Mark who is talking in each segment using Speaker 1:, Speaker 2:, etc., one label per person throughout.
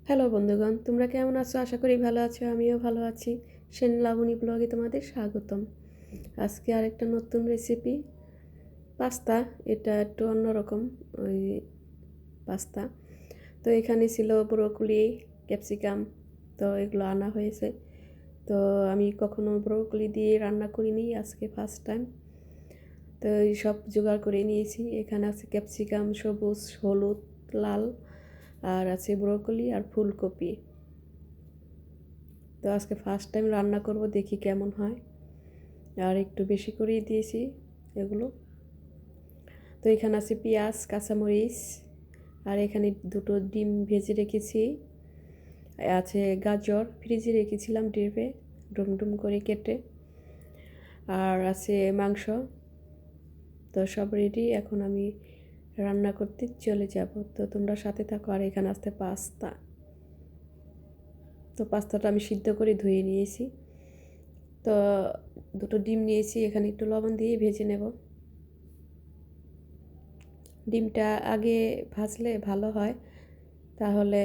Speaker 1: Hello বন্ধুগণ, তোমরা কেমন আছো? আশা করি ভালো আছো। আমিও ভালো আছি। সেন লাবণী ব্লগে তোমাদের স্বাগতম। আজকে আরেকটা নতুন রেসিপি, পাস্তা। এটা একটু অন্যরকম ওই পাস্তা। তো এখানে ছিল ব্রোকলি, ক্যাপসিকাম, তো এগুলো আনা হয়েছে। তো আমি কখনো ব্রোকলি দিয়ে রান্না করিনি, আজকে ফার্স্ট টাইম। তো এই সব জোগাড় করে নিয়েছি। এখানে আছে ক্যাপসিকাম, সবুজ, হলুদ, লাল, আর আছে ব্রোকলি আর ফুলকপি। তো আজকে ফার্স্ট টাইম রান্না করব, দেখি কেমন হয়। আর একটু বেশি করেই দিয়েছি এগুলো। তো এখানে আছে পেঁয়াজ, কাঁচামরিচ, আর এখানে দুটো ডিম ভেজে রেখেছি। আছে গাজর, ফ্রিজে রেখেছিলাম ডিপে ডুম করে কেটে। আর আছে মাংস। তো সব রেডি, এখন আমি রান্না করতে চলে যাব। তো তোমরা সাথে থাকো। আর এখানে আছে পাস্তা। তো পাস্তাটা আমি সিদ্ধ করে ধুয়ে নিয়েছি। তো দুটো ডিম নিয়েছি, এখানে একটু লবণ দিয়ে ভেজে নেব। ডিমটা আগে ভাজলে ভালো হয়, তাহলে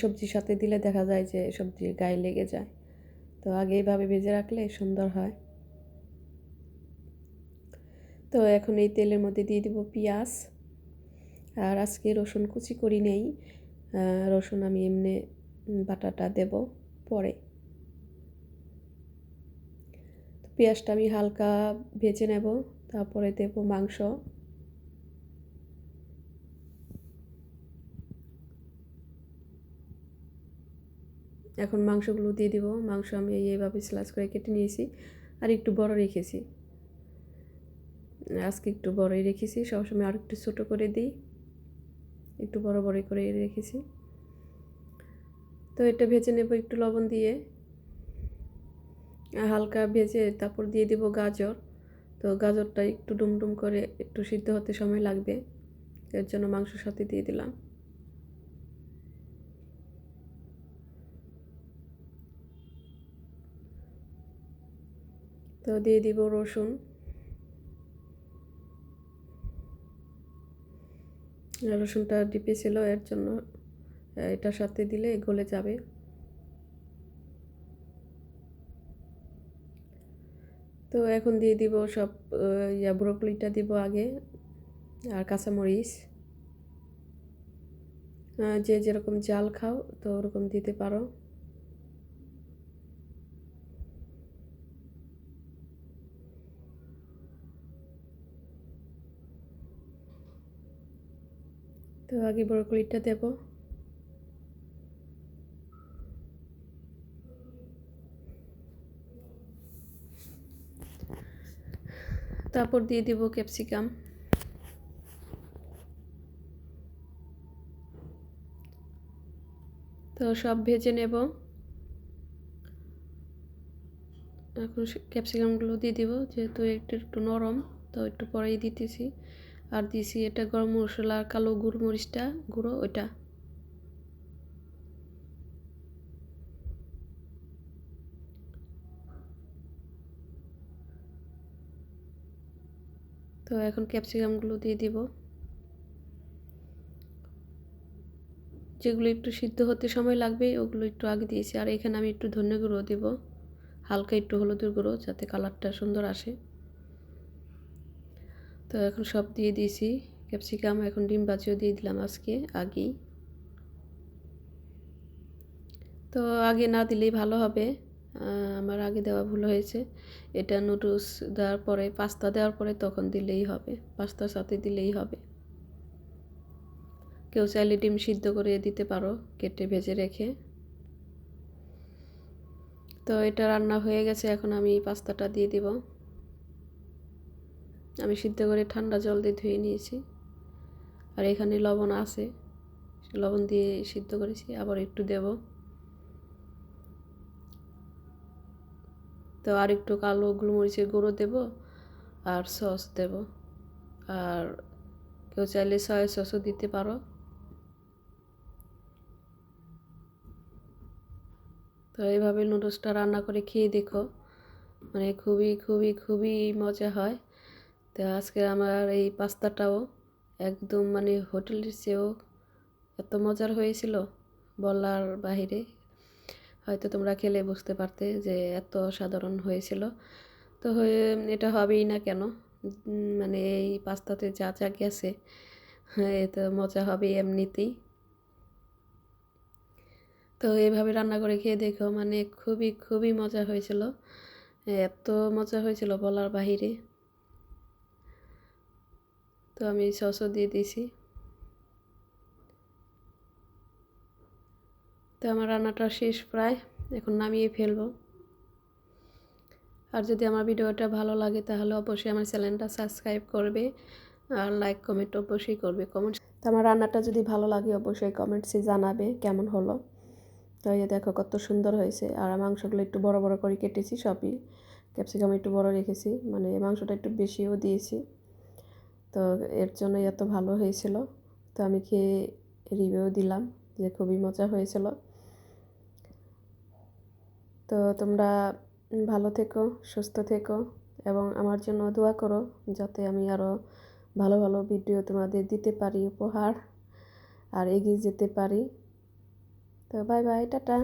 Speaker 1: সবজির সাথে দিলে দেখা যায় যে সবজির গায়ে লেগে যায়। তো আগে এইভাবে ভেজে রাখলে সুন্দর হয়। তো এখন এই তেলের মধ্যে দিয়ে দিব পেঁয়াজ। আর আজকে রসুন কুচি করি নেই, রসুন আমি এমনি বাটাটা দেব পরে। পেঁয়াজটা আমি হালকা ভেজে নেব, তারপরে দেব মাংস। এখন মাংসগুলো দিয়ে দিব। মাংস আমি এইভাবে স্লাইস করে কেটে নিয়েছি, আর একটু বড় রেখেছি। আজকে একটু বড়ই রেখেছি, সবসময় আর একটু ছোটো করে দিই, একটু বড় করে রেখেছি। তো এটা ভেজে নেব একটু লবণ দিয়ে, হালকা ভেজে তারপর দিয়ে দিব গাজর। তো গাজরটা একটু ডুম করে একটু সিদ্ধ হতে সময় লাগবে, এর জন্য মাংসের সাথে দিয়ে দিলাম। তো দিয়ে দিব রসুন। রসুনটা ডিপে ছিল, এর জন্য এটার সাথে দিলে গলে যাবে। তো এখন দিয়ে দিব সব ব্রোকলিটা দিব আগে, আর কাঁচামরিচ। যে যেরকম জাল খাও তো ওরকম দিতে পারো। তো আগে ব্রোকলিটা দেব। তারপর দিয়ে দিব ক্যাপসিকাম। তো সব ভেজে নেব। এখন ক্যাপসিকামগুলো দিয়ে দিব, যেহেতু একটু নরম, তো একটু পরেই দিতেছি। আর দিছি এটা গরম মশলা, কালো গোলমরিচটা গুঁড়ো ওইটা। তো এখন ক্যাপসিকামগুলো দিয়ে দিব, যেগুলো একটু সিদ্ধ হতে সময় লাগবে ওগুলো একটু আগে দিয়েছি। আর এখানে আমি একটু ধনে গুঁড়ো দিব, হালকা একটু হলুদের গুঁড়ো, যাতে কালারটা সুন্দর আসে। তো এখন সব দিয়ে দিয়েছি ক্যাপসিকাম। এখন ডিম ভাজিও দিয়ে দিলাম আজকে আগেই। তো আগে না দিলেই ভালো হবে, আমার আগে দেওয়া ভুল হয়েছে। এটা নুডলস দেওয়ার পরে, পাস্তা দেওয়ার পরে তখন দিলেই হবে, পাস্তার সাথে দিলেই হবে। কেউ চাইলে ডিম সিদ্ধ করে দিতে পারো কেটে ভেজে রেখে। তো এটা রান্না হয়ে গেছে, এখন আমি পাস্তাটা দিয়ে দিব। আমি সিদ্ধ করে ঠান্ডা জল দিয়ে ধুয়ে নিয়েছি। আর এখানে লবণ আছে, লবণ দিয়ে সিদ্ধ করেছি, আবার একটু দেব। তো আর একটু কালো গোলমরিচের গুঁড়ো দেব, আর সস দেব। আর কেউ চাইলে সয়া সসও দিতে পারো। তো এইভাবে নুডলসটা রান্না করে খেয়ে দেখো, মানে খুবই খুবই খুবই মজা হয়। তো আজকে আমার এই পাস্তাটাও একদম মানে হোটেলের চেয়েও এত মজার হয়েছিল। বলার বাহিরে। হয়তো তোমরা খেলে বুঝতে পারতে যে এত সাধারণ হয়েছিল। তো এটা হবেই না কেন, মানে এই পাস্তাতে যা যা গেছে, এত মজা হবে এমনিতেই। তো এইভাবে রান্না করে খেয়ে দেখো, মানে খুবই খুবই মজা হয়েছিল, এত মজা হয়েছিল বলার বাহিরে। তো আমি সসও দিয়ে দিয়েছি। তো আমার রান্নাটা শেষ প্রায়, এখন নামিয়ে ফেলবো। আর যদি আমার ভিডিওটা ভালো লাগে তাহলে অবশ্যই আমার চ্যানেলটা সাবস্ক্রাইব করবে আর লাইক কমেন্ট অবশ্যই করবে। তো আমার রান্নাটা যদি ভালো লাগে অবশ্যই কমেন্টসে জানাবে কেমন হলো। তো এই দেখো কত সুন্দর হয়েছে। আর মাংসগুলো একটু বড় বড় করে কেটেছি সবই, ক্যাপসিকাম একটু বড় রেখেছি, মানে মাংসটা একটু বেশিও দিয়েছি। তো এর জন্য এত ভালো হয়েছিল। তো আমি খেয়ে রিভিউ দিলাম যে খুবই মজা হয়েছিল। তো তোমরা ভালো থেকো, সুস্থ থেকো এবং আমার জন্য দোয়া করো যাতে আমি আরও ভালো ভালো ভিডিও তোমাদের দিতে পারি উপহার, আর এগিয়ে যেতে পারি। তো বাই বাই, টাটা।